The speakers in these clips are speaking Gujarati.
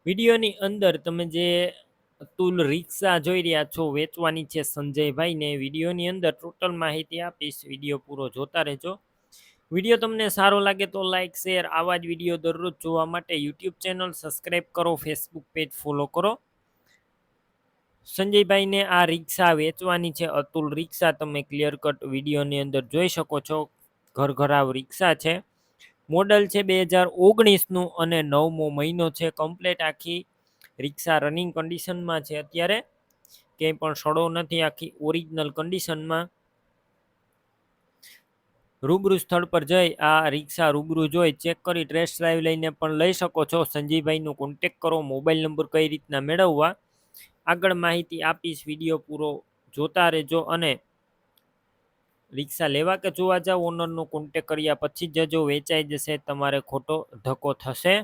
વિડીયોની અંદર તમે જે અતુલ રિક્ષા જોઈ રહ્યા છો વેચવાની છે સંજયભાઈને. વિડીયોની અંદર ટોટલ માહિતી આપીશ. વિડીયો પૂરો જોતા રહેજો. વિડીયો તમને સારો લાગે તો લાઇક શેર. આવા જ વિડીયો દરરોજ જોવા માટે યુટ્યુબ ચેનલ સબસ્ક્રાઈબ કરો, ફેસબુક પેજ ફોલો કરો. સંજયભાઈને આ રિક્ષા વેચવાની છે, અતુલ રિક્ષા. તમે ક્લિયર કટ વિડીયોની અંદર જોઈ શકો છો. ઘરઘરાવ રિક્ષા છે. મોડલ છે 2019નું અને 9મો મહિનો છે. કમ્પ્લેટ આખી રિક્ષા રનિંગ કન્ડિશનમાં છે. અત્યારે ક્યાંય પણ સડો નથી, આખી ઓરિજિનલ કન્ડિશનમાં. રૂબરૂ સ્થળ પર જઈ આ રિક્ષા રૂબરૂ જોઈ ચેક કરી ટેસ્ટ ડ્રાઈવ લઈને પણ લઈ શકો છો. સંજયભાઈનો કોન્ટેક કરો. મોબાઈલ નંબર કઈ રીતના મેળવવા આગળ માહિતી આપીશ. વિડીયો પૂરો જોતા રહેજો. અને રિક્ષા લેવા કે જોવા જાવ, ઓનરનો કોન્ટેક કર્યા પછી જજો. વેચાઈ જશે, તમારે ખોટો ધક્કો થશે.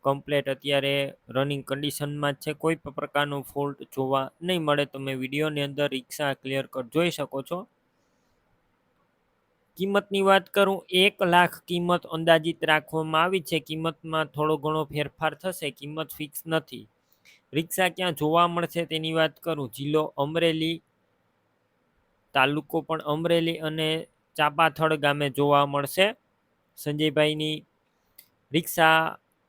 કમ્પ્લેટ અત્યારે રનિંગ કન્ડિશનમાં જ છે. કોઈ પણ પ્રકારનો ફોલ્ટ જોવા નહીં મળે. તમે વિડીયોની અંદર રિક્ષા ક્લિયર કટ જોઈ શકો છો. કિંમતની વાત કરું, 1 લાખ કિંમત અંદાજિત રાખવામાં આવી છે. કિંમતમાં થોડો ઘણો ફેરફાર થશે, કિંમત ફિક્સ નથી. રિક્ષા ક્યાં જોવા મળશે તેની વાત કરું, જિલ્લો અમરેલી, તાલુકો પણ અમરેલી અને ચાપાથળ ગામે જોવા મળશે. સંજયભાઈની રિક્ષા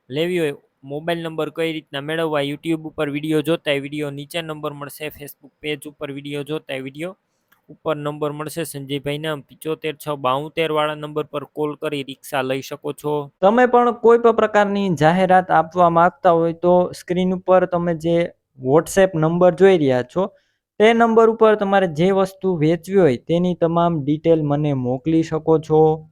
લેવી હોય, મોબાઈલ નંબર કઈ રીતના મેળવવા, યુટ્યુબ ઉપર વિડીયો જોતા વિડીયો નીચે નંબર મળશે. ફેસબુક પેજ ઉપર વિડીયો જોતા વિડીયો ઉપર નંબર મળશે. સંજયભાઈના 75 6 72 વાળા નંબર પર કોલ કરી રિક્ષા લઈ શકો છો. તમે પણ કોઈ પણ પ્રકારની જાહેરાત આપવા માંગતા હોય તો સ્ક્રીન ઉપર તમે જે વોટ્સએપ નંબર જોઈ રહ્યા છો તે નંબર ઉપર તમારે જે વસ્તુ વેચવી હોય તેની તમામ ડિટેલ મને મોકલી શકો છો.